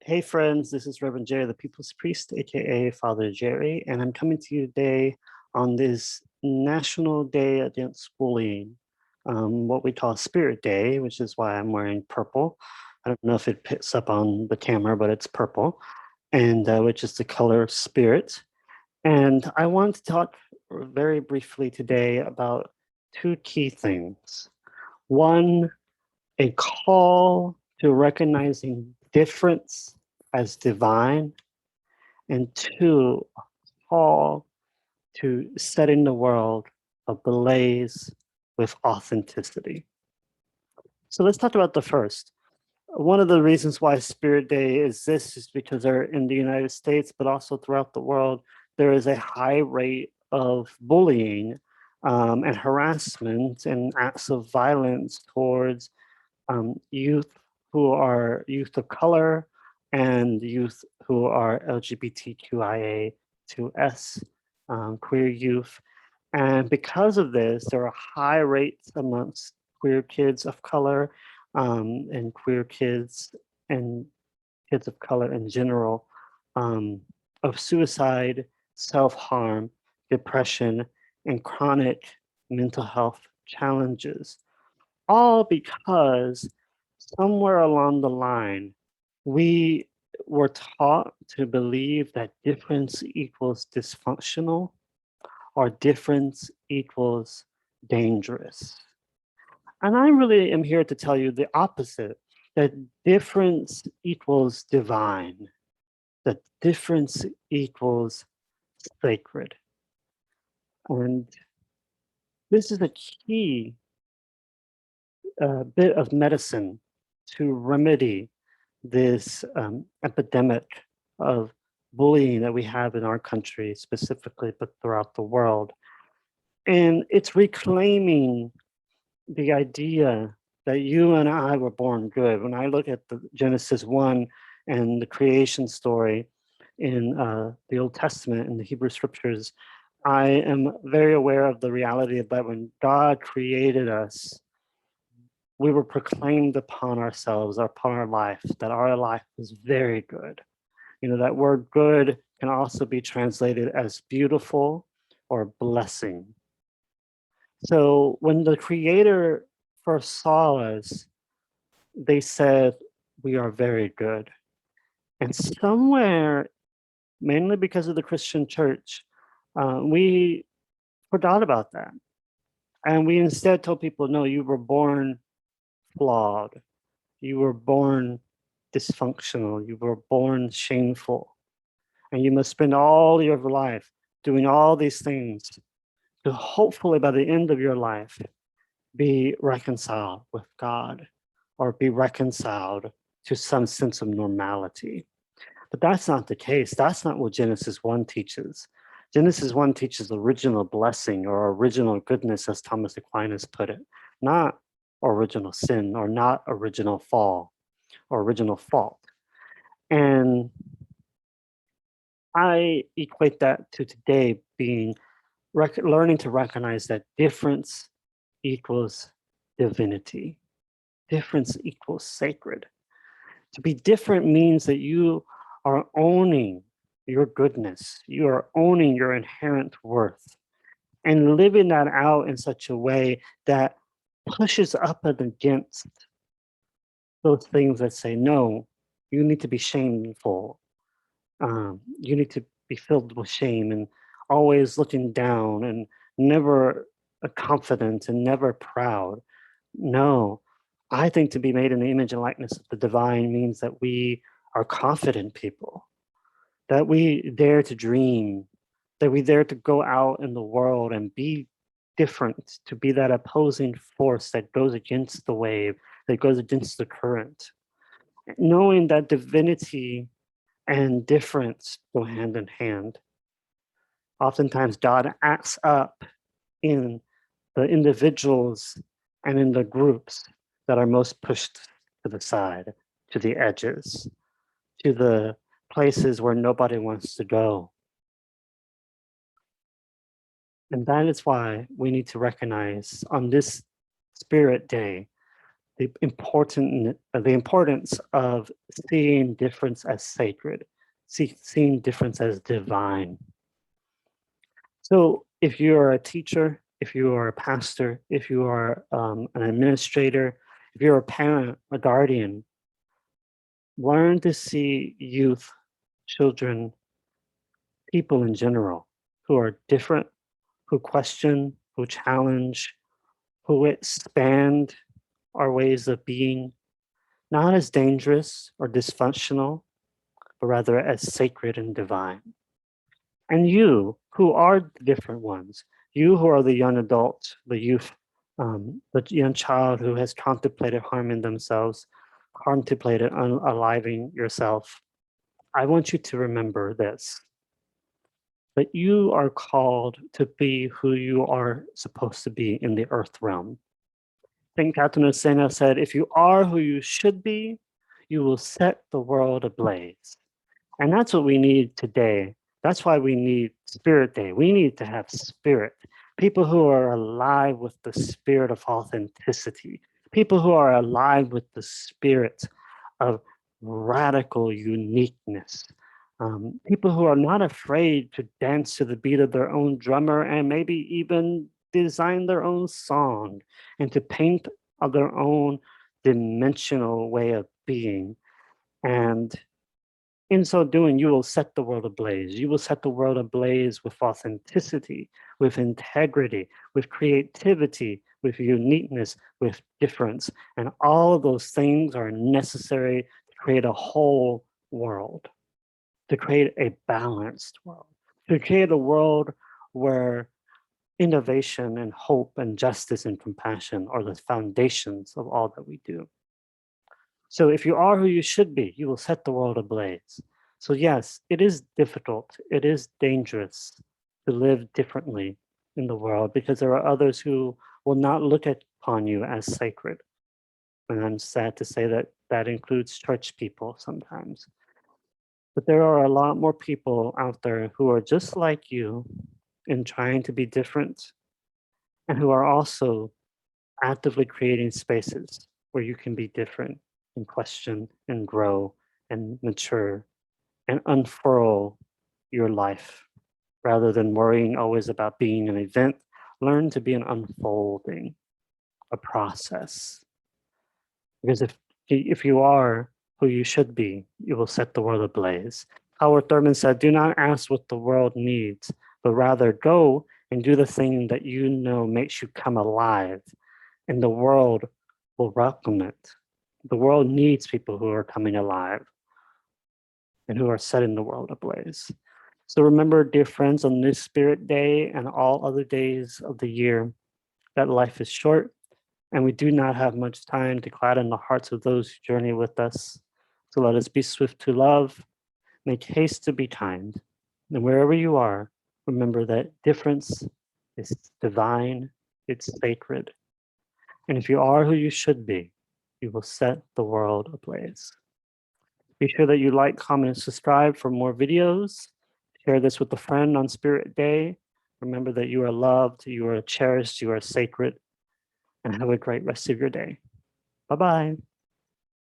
Hey friends, this is Reverend Jerry, the People's Priest, aka Father Jerry, and I'm coming to you today on this National Day Against Bullying, what we call Spirit Day, which is why I'm wearing purple. I don't know if it picks up on the camera, but it's purple, and which is the color spirit. And I want to talk very briefly today about two key things. One, a call to recognizing difference as divine, and two, a call to setting the world ablaze with authenticity. So let's talk about the first. One of the reasons why Spirit Day exists is because there in the United States, but also throughout the world, there is a high rate of bullying and harassment and acts of violence towards youth who are youth of color and youth who are LGBTQIA2S, queer youth. And because of this, there are high rates amongst queer kids of color and queer kids and kids of color in general um, of suicide, self harm, depression, and chronic mental health challenges, all because somewhere along the line, we were taught to believe that difference equals dysfunctional or difference equals dangerous. And I really am here to tell you the opposite, that difference equals divine, that difference equals sacred. And this is a key bit of medicine to remedy this epidemic of bullying that we have in our country specifically, but throughout the world. And it's reclaiming the idea that you and I were born good. When I look at the Genesis 1 and the creation story in the Old Testament and the Hebrew scriptures, I am very aware of the reality that when God created us, we were proclaimed upon ourselves, upon our life, that our life was very good. You know, that word good can also be translated as beautiful or blessing. So when the Creator first saw us, they said, we are very good. And somewhere, mainly because of the Christian church, we forgot about that. And we instead told people, no, you were born flawed. You were born dysfunctional. You were born shameful. And you must spend all your life doing all these things to hopefully by the end of your life be reconciled with God or be reconciled to some sense of normality. But that's not the case. That's not what Genesis 1 teaches. Genesis 1 teaches original blessing or original goodness, as Thomas Aquinas put it, not original sin or not original fall or original fault. And I equate that to today being learning to recognize that difference equals divinity, difference equals sacred. To be different means that you are owning your goodness, you are owning your inherent worth, and living that out in such a way that pushes up and against those things that say, no, you need to be shameful. You need to be filled with shame and always looking down and never confident and never proud. No, I think to be made in the image and likeness of the divine means that we are confident people, that we dare to dream, that we dare to go out in the world and be different, to be that opposing force that goes against the wave, that goes against the current. Knowing that divinity and difference go hand in hand. Oftentimes, God acts up in the individuals and in the groups that are most pushed to the side, to the edges, to the places where nobody wants to go. And that is why we need to recognize on this Spirit Day the importance of seeing difference as sacred, seeing difference as divine. So if you're a teacher, if you are a pastor, if you are an administrator, if you're a parent, a guardian, learn to see youth, children, people in general who are different, who question, who challenge, who expand our ways of being, not as dangerous or dysfunctional, but rather as sacred and divine. And you, who are the different ones, you who are the young adult, the youth, the young child who has contemplated harming themselves, contemplated unaliving yourself, I want you to remember this, that you are called to be who you are supposed to be in the earth realm. St. Catherine Siena said, if you are who you should be, you will set the world ablaze. And that's what we need today. That's why we need Spirit Day. We need to have spirit. People who are alive with the spirit of authenticity. People who are alive with the spirit of radical uniqueness. People who are not afraid to dance to the beat of their own drummer and maybe even design their own song and to paint of their own dimensional way of being. And in so doing, you will set the world ablaze. You will set the world ablaze with authenticity, with integrity, with creativity, with uniqueness, with difference. And all of those things are necessary to create a whole world, to create a balanced world, to create a world where innovation and hope and justice and compassion are the foundations of all that we do. So if you are who you should be, you will set the world ablaze. So yes, it is difficult, it is dangerous to live differently in the world because there are others who will not look upon you as sacred. And I'm sad to say that that includes church people sometimes. But there are a lot more people out there who are just like you in trying to be different and who are also actively creating spaces where you can be different and question and grow and mature and unfurl your life rather than worrying always about being an event. Learn to be an unfolding, a process. Because if you are who you should be, you will set the world ablaze. Howard Thurman said, do not ask what the world needs, but rather go and do the thing that you know makes you come alive, and the world will welcome it. The world needs people who are coming alive and who are setting the world ablaze. So remember, dear friends, on this Spirit Day and all other days of the year, that life is short and we do not have much time to gladden the hearts of those who journey with us. So let us be swift to love, make haste to be kind. And wherever you are, remember that difference is divine, it's sacred. And if you are who you should be, you will set the world ablaze. Be sure that you like, comment, and subscribe for more videos. Share this with a friend on Spirit Day. Remember that you are loved, you are cherished, you are sacred, and have a great rest of your day. Bye-bye.